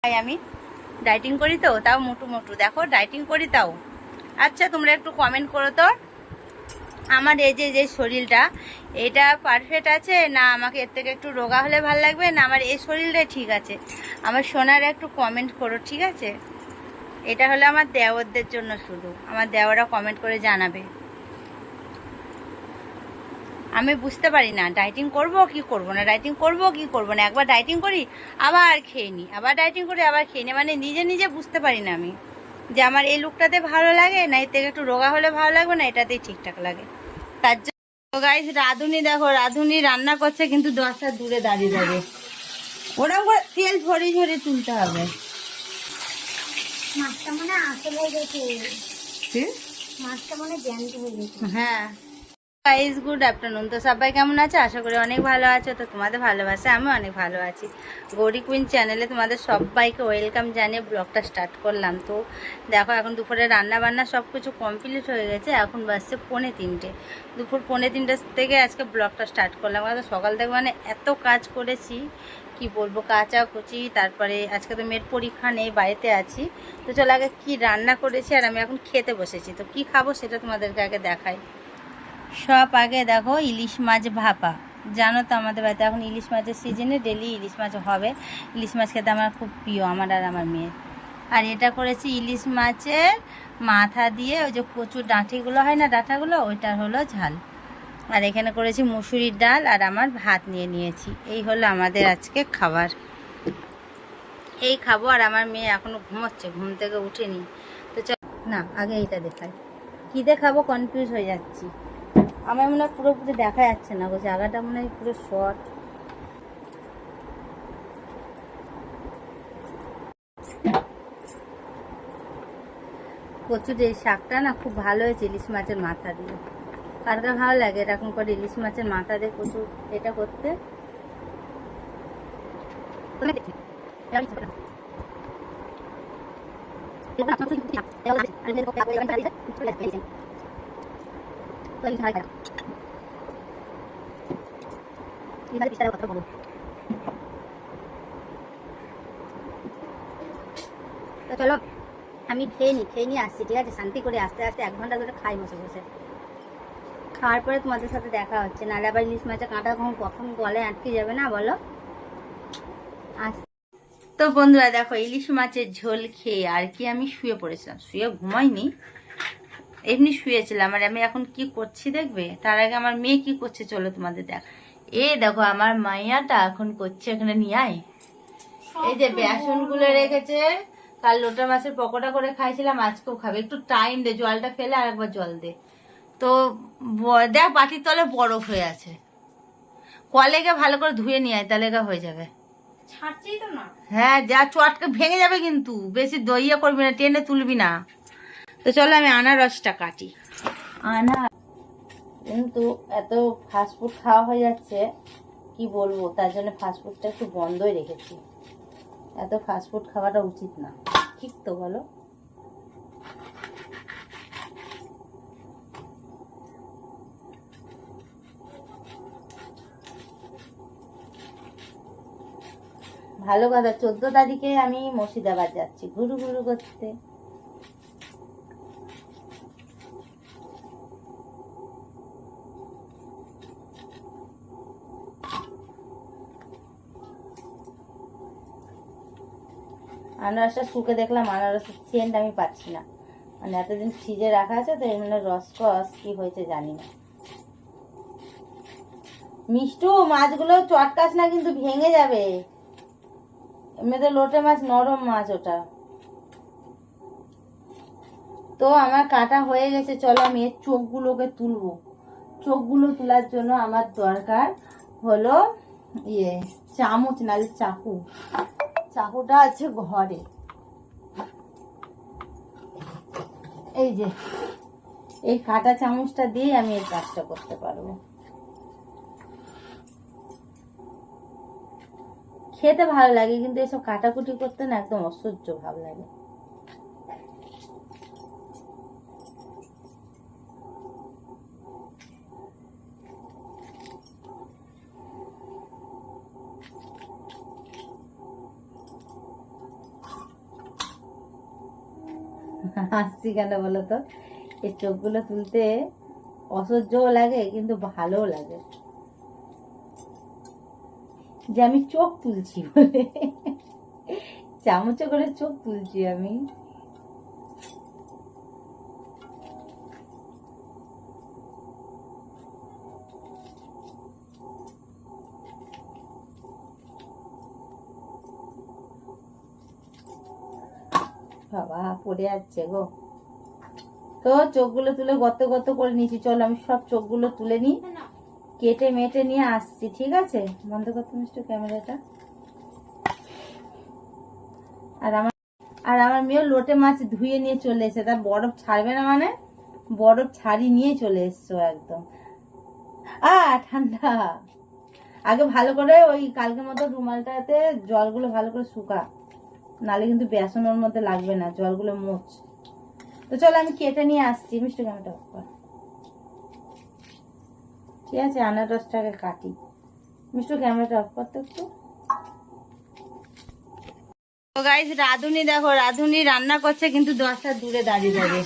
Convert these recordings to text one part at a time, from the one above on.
আমি ডায়েটিং করি তো, তাও মোটু মোটু দেখো, ডায়েটিং করি তাও। আচ্ছা তোমরা একটু কমেন্ট করো তো, আমার এই যে শরীরটা এটা পারফেক্ট আছে না, আমাকে এর থেকে একটু রোগা হলে ভালো লাগবে, না আমার এই শরীরটাই ঠিক আছে? আমার সোনারা একটু কমেন্ট করো, ঠিক আছে? এটা হলো আমার দেওরদের জন্য, শুধু আমার দেওরা কমেন্ট করে জানাবে। আমি বুঝতে পারি না ডায়েটিং করব কি করব না, ডায়েটিং করব কি করব না। একবার ডায়েটিং করি আবার খেয়ে নিই, আবার ডায়েটিং করি আবার খেয়ে নিই, মানে নিজে নিজে বুঝতে পারি না আমি যে আমার এই লুকটাতে ভালো লাগে না এর থেকে একটু রোগা হলে ভালো লাগবে, না এটাতেই ঠিকঠাক লাগে। তার জন্য গাইস রাঁধুনি দেখো, রাঁধুনি রান্না করছে কিন্তু 10 হাত দূরে দাঁড়িয়ে দাঁড়িয়ে, ওরকম করে তেল ঝরিয়ে ঝরিয়ে তুলতে হবে। মাছটা মনে আসল হয়ে গেছে, মাছটা মনে জ্যান্ত হয়ে গেছে। হ্যাঁ গাইস গুড আফটারনুন। তো সবাই কেমন আছে? আশা করি অনেক ভালো আছো। তো তোমাদের ভালোবাসা আমি অনেক ভালো আছি। গৌরী কুইন চ্যানেলে তোমাদের সবাইকে ওয়েলকাম জানিয়ে ব্লগটা স্টার্ট করলাম। তো দেখো এখন দুপুরে রান্না বান্না সব কিছু কমপ্লিট হয়ে গেছে, এখন বাজছে 2:45। দুপুর 2:45 থেকে আজকে ব্লগটা স্টার্ট করলাম। সকাল থেকে মানে এত কাজ করেছি কি বলবো, কাঁচা কুচি, তারপরে আজকে তো মেয়ের পরীক্ষা নেই, বাড়িতে আছি। তো চলো আগে কি রান্না করেছি আর আমি এখন খেতে বসেছি। তো কি খাবো সেটা তোমাদেরকে আগে দেখাই। সব আগে দেখো ইলিশ মাছ ভাপা। জানো তো আমাদের বাড়িতে এখন ইলিশ মাছের সিজনে ডেলি ইলিশ মাছ হবে। ইলিশ মাছ খেতে আমার খুব প্রিয়, আমার আর আমার মেয়ের। আর এটা করেছি ইলিশ মাছের মাথা দিয়ে, ওই যে কচুর ডাঁটিগুলো হয় না, ডাঁটাগুলো, ওইটার হলো ঝাল। আর এখানে করেছি মুসুরির ডাল, আর আমার ভাত নিয়ে নিয়েছি। এই হলো আমাদের আজকে খাবার, এই খাবো। আর আমার মেয়ে এখনও ঘুমোচ্ছে, ঘুম থেকে উঠেনি। তো চল না আগে এইটা দেখাই, কী দেখাবো কনফিউজ হয়ে যাচ্ছি। আমার মনে হয় পুরোপুরি দেখা যাচ্ছে না, গো জায়গাটা মনে হয় পুরো শর্ট। কচুর এই শাকটা না খুব ভালো হয়েছে ইলিশ মাছের মাথা দিয়ে। কার কার ভালো লাগে এরকম করে ইলিশ মাছের মাথা দিয়ে কচু এটা করতে? তো চলো আমি খেয়ে নিয়ে আসছি, ঠিক আছে? শান্তি করে আস্তে আস্তে 1 ঘন্টা ধরে খাই বসে বসে। খাওয়ার পরে তোমাদের সাথে দেখা হচ্ছে, নাহলে আবার ইলিশ মাছের কাঁটা কখন গলায় আটকে যাবে না, বলো? তো বন্ধুরা দেখো ইলিশ মাছের ঝোল খেয়ে আর কি আমি শুয়ে পড়েছিলাম, শুয়ে ঘুমাইনি, এমনি শুয়েছিলাম। আর আমি এখন কি করছি দেখবে? তার আগে আমার মেয়ে কি করছে চলো তোমাদের দেখ। দেখো আমার মাইয়াটা এখন করছে, এখানে নিয়ে আয়, এই যে বেসনগুলো রেখেছে, কাল লোটা মাছের পকোড়া করে খাইছিলাম, আজকেও খাবে। একটু টাইম দে, জলটা ফেলে আর একবার জল দে। তো দেখ বাটির তলে বরফ হয়ে আছে, কলেকে ভালো করে ধুয়ে নিয়ে আয়, তাহলে হয়ে যাবে। ছাড়ছেই তো না। হ্যাঁ যা, চটকে ভেঙে যাবে কিন্তু, বেশি দইয়া করবি না, টেনে তুলবি না। তো চলো আমি আনারসটা কাটি। কিন্তু এত ফাস্টফুড খাওয়া হয়ে যাচ্ছে কি বলবো, তার জন্য ফাস্টফুডটা একটু বন্ধই রেখেছি। এত ফাস্টফুড খাওয়াটা উচিত না, ঠিক তো বলো? ভালো কথা, 14 তারিখে আমি মুর্শিদাবাদ যাচ্ছি ঘুরু ঘুরু করতে। আনারসটা শুকে দেখলাম আনারসের সেন্ট আমি পাচ্ছি না, মানে এতদিন ফ্রিজে রাখা আছে তো, এর মানে রসকস কি হয়েছে জানি না। মিষ্টু মাছগুলো চটকাস না কিন্তু ভেঙে যাবে, এমনিতে লোটে মাছ নরম মাছ ওটা। তো আমার কাটা হয়ে গেছে, চলো আমি এর চোখগুলোকে তুলবো। চোখগুলো তোলার জন্য আমার দরকার হলো চামচ, নাহলে চাকু। চাকুটা আছে ঘরে, এই যে এই কাটা চামচটা দিয়ে আমি এই কাজটা করতে পারবো। খেতে ভালো লাগে কিন্তু এসব কাটাকুটি করতে না একদম অসহ্য ভাব লাগে। হাসছি কেন বলো তো, এই চোখগুলো তুলতে অসহ্যও লাগে কিন্তু ভালোও লাগে, যে আমি চোখ তুলছি বলে, চামচে করে চোখ তুলছি আমি। বাবা পড়ে যাচ্ছে গো। তো চোখগুলো তুলে গর্ত গর্ত করে নিয়েছি, চলো আমি সব চোখগুলো তুলে নিই, কেটে মেটে নিয়ে আসছি, ঠিক আছে? বন্ধ করতে মিষ্টি ক্যামেরাটা। আর আমার মেয়েও লোটে মাছ ধুয়ে নিয়ে চলে এসে, তার বরফ ছাড়বে না মানে বরফ ছাড়ি নিয়ে চলে এসছো একদম। ঠান্ডা। আগে ভালো করে ওই কালকের মতো রুমালটাতে জলগুলো ভালো করে শুকা, নালে কিন্তু বেসন ওর মধ্যে লাগবে না, জলগুলো মোচ। তো চলো আমি কেটে নিয়ে আসছি, মিষ্টি ক্যামেরাটা অফ কর। ঠিক আছে, আনারসটাকে কাটি। মিষ্টি ক্যামেরাটা অফ করতে একটু। তো গাইস রাধুনি দেখো, রাধুনি রান্না করছে কিন্তু 10 হাত দূরে দাঁড়িয়ে দাঁড়িয়ে,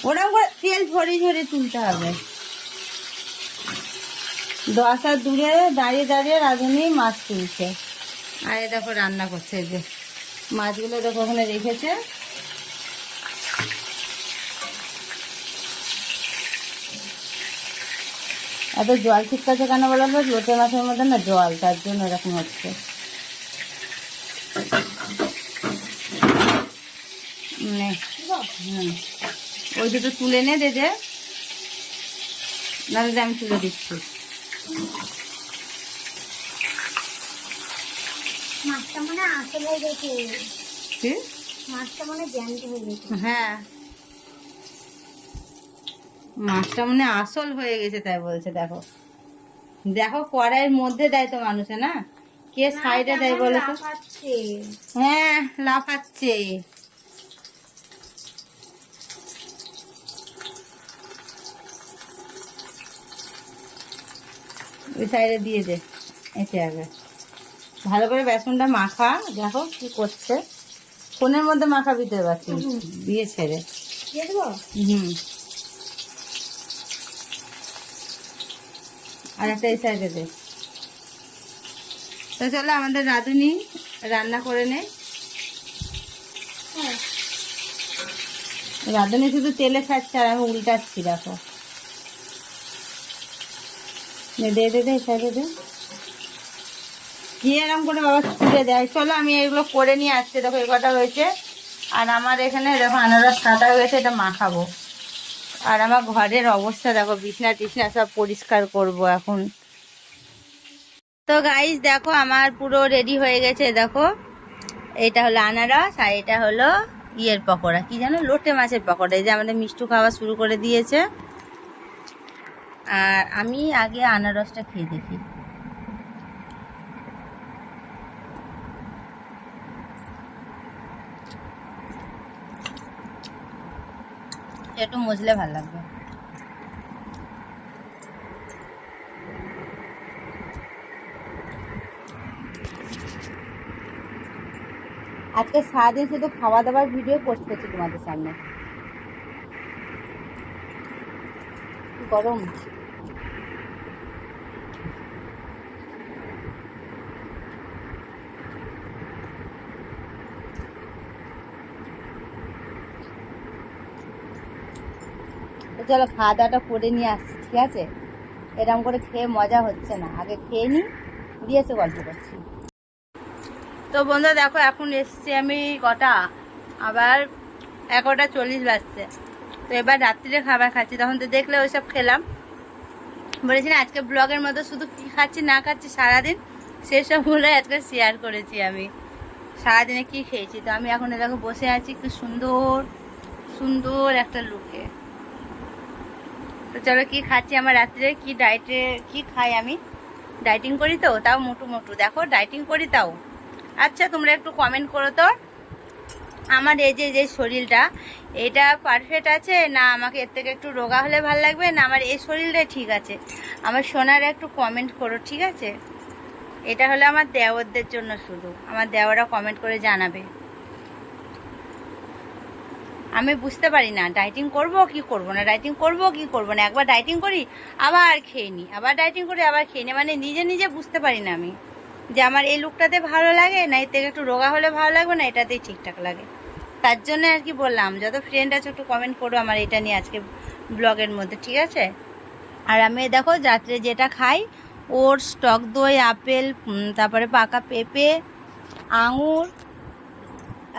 ওরকম করে তেল ঝরিয়ে ঝরিয়ে তুলতে হবে। 10 হাত দূরে দাঁড়িয়ে দাঁড়িয়ে রাধুনি মাছ তুলছে, আর এ দেখো রান্না করছে। এই যে মাছগুলো দেখো ওখানে রেখেছে। এত জল ছিটকাছে কেন বলো তো, লোটে মাছের মধ্যে না জল, তার জন্য এরকম হচ্ছে। ওই দুটো তুলে নে দে, না দিদি আমি তুলে দিচ্ছি। মাছটা মনে আসল হয়ে গেছে। কি? মাছটা মনে জ্যান্ত হয়ে গেছে। হ্যাঁ মাছটা মনে আসল হয়ে গেছে তাই বলছে। দেখো দেখো কড়াইয়ের মধ্যে দেয় তো মানুষে, না কে সাইডে দেয় বলো তো? হ্যাঁ লাফাচ্ছে। ওই সাইডে দিয়ে দে, এতে আগে ভালো করে বেসনটা মাখা। দেখো কি করছে, ফোনের মধ্যে মাখাবি তো এবার তুই, দিয়ে ছেড়ে। আর একটা এই সাইডে দে। তো চলো আমাদের রাঁধুনি রান্না করে নে। রাঁধুনি শুধু তেলে ছাড়ছে আর আমি উল্টাচ্ছি, দেখো। দে দে দে এই সাইডে দে, দিয়ে এরকম করে বাবা ছুঁড়ে দেয়। চলো আমি এগুলো করে নিয়ে আসছি। দেখো এই কটা হয়েছে, আর আমার এখানে দেখো আনারস কাটা হয়েছে, এটা মাখাবো। আর আমার ঘরের অবস্থা দেখো, বিছনা টিছনা সব পরিষ্কার করব এখন। তো গাইস দেখো আমার পুরো রেডি হয়ে গেছে। দেখো এটা হলো আনারস, আর এটা হলো ইয়ের পকোড়া, কি জানো, লোটে মাছের পকোড়া। এই যে আমাদের মিষ্টু খাওয়া শুরু করে দিয়েছে। আর আমি আগে আনারসটা খেয়ে দেখি। একটু মজলে ভালো লাগবে। আজকে সারাদিন শুধু খাওয়া দাওয়ার ভিডিও পোস্ট করছি তোমাদের সামনে। গরম। চলো খাওয়া দাওয়াটা করে নিয়ে আসছি, ঠিক আছে? এরকম করে খেয়ে মজা হচ্ছে না, আগে খেয়ে নিই, দিয়ে এসে গল্প করছি। তো বন্ধু দেখো এখন এসছি আমি কটা, আবার 11:40 বাজছে। তো এবার রাত্রিরে খাবার খাচ্ছি, তখন তো দেখলে ওইসব খেলাম। বলেছি না আজকে ব্লগের মধ্যে শুধু কী খাচ্ছি না খাচ্ছি সারাদিন, সেসবগুলো আজকে শেয়ার করেছি আমি, সারাদিনে কি খেয়েছি। তো আমি এখন এরকম বসে আছি একটু সুন্দর সুন্দর একটা লুকে। তো চলো কি খাচ্ছি আমার রাত্রে, কি ডায়েটে কি খাই আমি, ডায়েটিং করি তো, তাও মোটু মোটু দেখো ডায়েটিং করি তাও। আচ্ছা তোমরা একটু কমেন্ট করো তো, আমার এই যে শরীরটা এটা পারফেক্ট আছে না, আমাকে এর থেকে একটু রোগা হলে ভালো লাগবে, না আমার এই শরীরটাই ঠিক আছে? আমার সোনারা একটু কমেন্ট করো, ঠিক আছে? এটা হলো আমার দেওরদের জন্য, শুধু আমার দেওরা কমেন্ট করে জানাবে। আমি বুঝতে পারি না ডায়েটিং করব কি করব না, ডায়েটিং করব কি করব না। একবার ডায়েটিং করি আবার খেয়ে নিই, আবার ডায়েটিং করি আবার খেয়ে নিই, মানে নিজে নিজে বুঝতে পারি না আমি যে আমার এই লুকটাতে ভালো লাগে না এর থেকে একটু রোগা হলে ভালো লাগবে না এটাতেই ঠিকঠাক লাগে। তার জন্য আর কি বললাম, যত ফ্রেন্ড আছে একটু কমেন্ট করো আমার এটা নিয়ে আজকে ব্লগের মধ্যে, ঠিক আছে। আর আমি দেখো রাত্রে যেটা খাই, ওটস, টক দই, আপেল, তারপরে পাকা পেঁপে, আঙুর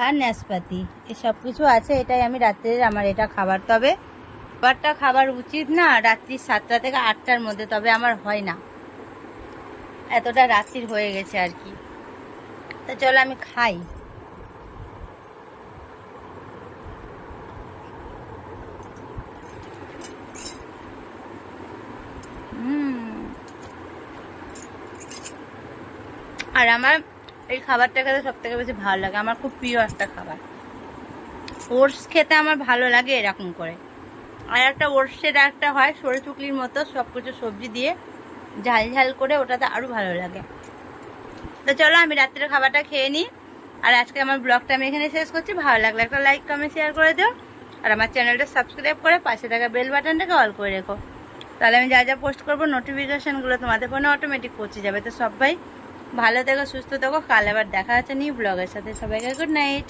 আর নাশপাতি, এসব কিছু আছে। এটাই আমি রাত্রের আমার এটা খাবার। তবে খাবারটা খাবার উচিত না রাত্রি 7টা থেকে 8টার মধ্যে, তবে আমার হয় না, এতটা রাত্রির হয়ে গেছে আর কি। তো চলো আমি খাই। আর আমার এই খাবারটা খেতে সব থেকে বেশি ভালো লাগে, আমার খুব প্রিয় একটা খাবার। ওটস খেতে আমার ভালো লাগে এরকম করে। আর একটা ওটসের একটা হয় সরে চুকলির মতো, সব কিছু সবজি দিয়ে ঝাল ঝাল করে, ওটাতে আরও ভালো লাগে। তো চলো আমি রাত্রের খাবারটা খেয়ে নিই। আর আজকে আমার ব্লগটা আমি এখানে শেষ করছি। ভালো লাগলে একটা লাইক কমেন্ট শেয়ার করে দিও। আর আমার চ্যানেলটা সাবস্ক্রাইব করে পাশে থাকা বেল বাটনটাকে অল করে রেখো, তাহলে আমি যা যা পোস্ট করবো নোটিফিকেশানগুলো তোমাদের ফোনে অটোমেটিক পৌঁছে যাবে। তো সবাই ভালো থেকো, সুস্থ থেকো। কাল আবার দেখা হচ্ছে নিউ ব্লগের সাথে। সবাইকে গুড নাইট।